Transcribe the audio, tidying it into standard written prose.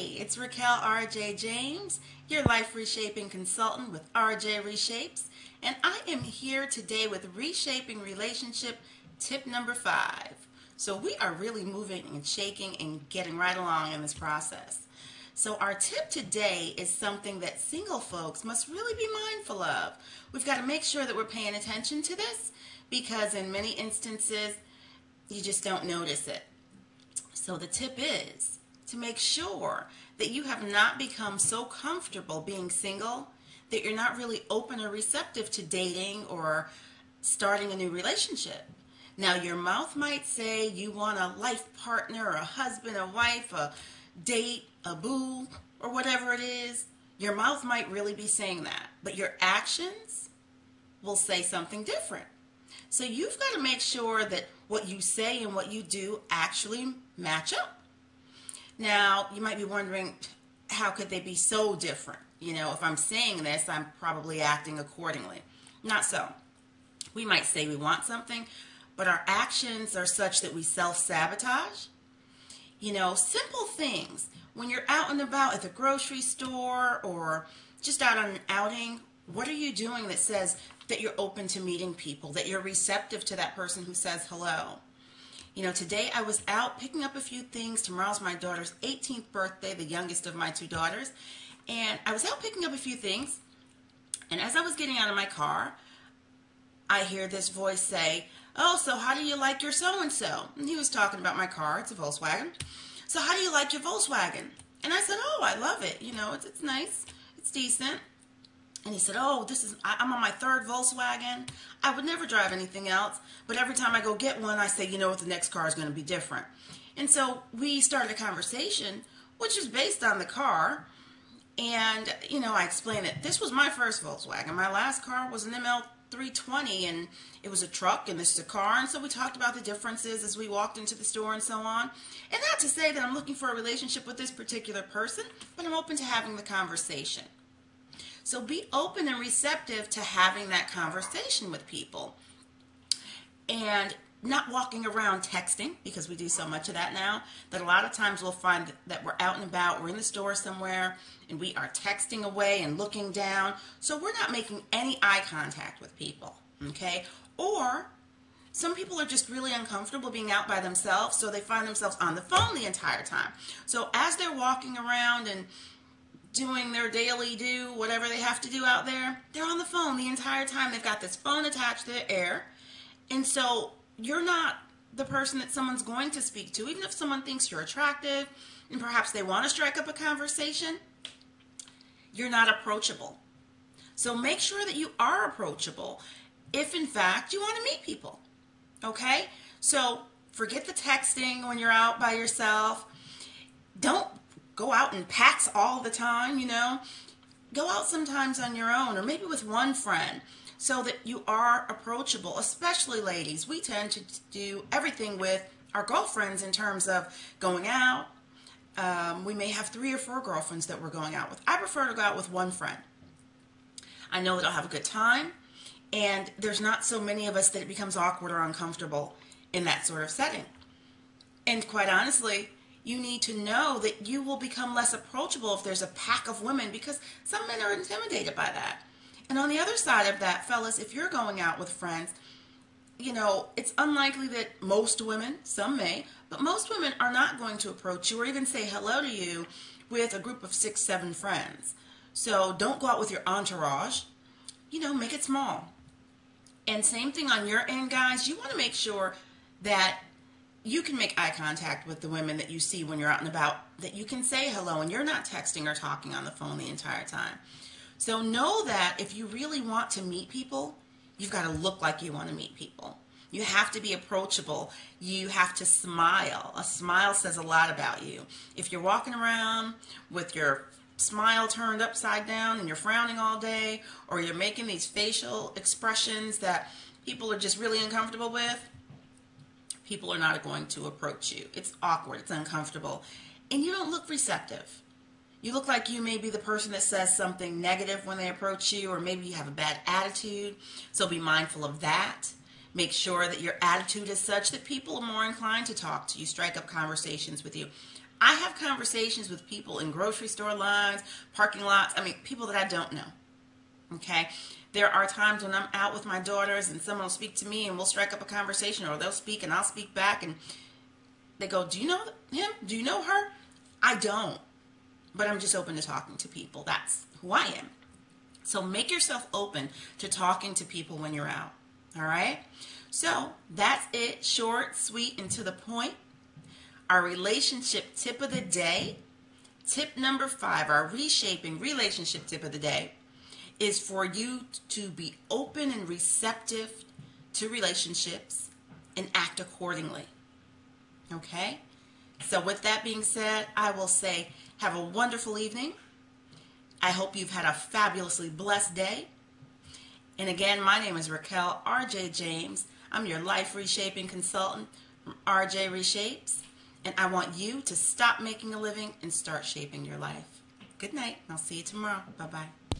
Hey, it's Raquel RJ James, your life reshaping consultant with RJ Reshapes, and I am here today with reshaping relationship tip number 5. So we are really moving and shaking and getting right along in this process. So our tip today is something that single folks must really be mindful of. We've got to make sure that we're paying attention to this because in many instances you just don't notice it. So the tip is to make sure that you have not become so comfortable being single that you're not really open or receptive to dating or starting a new relationship. Now, your mouth might say you want a life partner, or a husband, a wife, a date, a boo, or whatever it is. Your mouth might really be saying that, but your actions will say something different. So you've got to make sure that what you say and what you do actually match up. Now, you might be wondering, how could they be so different? You know, if I'm saying this, I'm probably acting accordingly. Not so. We might say we want something, but our actions are such that we self-sabotage. You know, simple things. When you're out and about at the grocery store or just out on an outing, what are you doing that says that you're open to meeting people, that you're receptive to that person who says hello? You know, today I was out picking up a few things. Tomorrow's my daughter's 18th birthday, the youngest of my 2 daughters. And I was out picking up a few things. And as I was getting out of my car, I hear this voice say, "Oh, so how do you like your so-and-so?" And he was talking about my car. It's a Volkswagen. "So how do you like your Volkswagen?" And I said, "Oh, I love it. You know, it's nice. It's decent." And he said, "Oh, I'm on my 3rd Volkswagen. I would never drive anything else, but every time I go get one, I say, you know what, the next car is going to be different." And so we started a conversation, which is based on the car. And, you know, I explained that this was my first Volkswagen. My last car was an ML320, and it was a truck, and this is a car. And so we talked about the differences as we walked into the store and so on. And not to say that I'm looking for a relationship with this particular person, but I'm open to having the conversation. So be open and receptive to having that conversation with people and not walking around texting, because we do so much of that now, that a lot of times we'll find that we're out and about, we're in the store somewhere, and we are texting away and looking down. So we're not making any eye contact with people, okay? Or some people are just really uncomfortable being out by themselves, so they find themselves on the phone the entire time. So as they're walking around and doing their daily whatever they have to do out there, they're on the phone the entire time. They've got this phone attached to their ear. And so you're not the person that someone's going to speak to, even if someone thinks you're attractive and perhaps they want to strike up a conversation, you're not approachable. So make sure that you are approachable if in fact you want to meet people. Okay? So forget the texting when you're out by yourself. Don't go out in packs all the time, you know. Go out sometimes on your own or maybe with one friend so that you are approachable, especially ladies. We tend to do everything with our girlfriends in terms of going out. We may have 3 or 4 girlfriends that we're going out with. I prefer to go out with one friend. I know that I'll have a good time, and there's not so many of us that it becomes awkward or uncomfortable in that sort of setting. And quite honestly, you need to know that you will become less approachable if there's a pack of women, because some men are intimidated by that. And on the other side of that, fellas, if you're going out with friends, you know, it's unlikely that most women, some may, but most women are not going to approach you or even say hello to you with a group of 6, 7 friends. So don't go out with your entourage. You know, make it small. And same thing on your end, guys. You want to make sure that you can make eye contact with the women that you see when you're out and about, that you can say hello and you're not texting or talking on the phone the entire time. So know that if you really want to meet people, you've got to look like you want to meet people. You have to be approachable. You have to smile. A smile says a lot about you. If you're walking around with your smile turned upside down and you're frowning all day, or you're making these facial expressions that people are just really uncomfortable with, people are not going to approach you. It's awkward. It's uncomfortable. And you don't look receptive. You look like you may be the person that says something negative when they approach you, or maybe you have a bad attitude. So be mindful of that. Make sure that your attitude is such that people are more inclined to talk to you, strike up conversations with you. I have conversations with people in grocery store lines, parking lots, people that I don't know. Okay? There are times when I'm out with my daughters and someone will speak to me and we'll strike up a conversation, or they'll speak and I'll speak back, and they go, do you know him? Do you know her? I don't. But I'm just open to talking to people. That's who I am. So make yourself open to talking to people when you're out. All right? So that's it. Short, sweet, and to the point. Our relationship tip of the day. Tip number 5, our reshaping relationship tip of the day, is for you to be open and receptive to relationships and act accordingly. Okay? So with that being said, I will say have a wonderful evening. I hope you've had a fabulously blessed day. And again, my name is Raquel RJ James. I'm your life reshaping consultant from RJ Reshapes. And I want you to stop making a living and start shaping your life. Good night. I'll see you tomorrow. Bye-bye.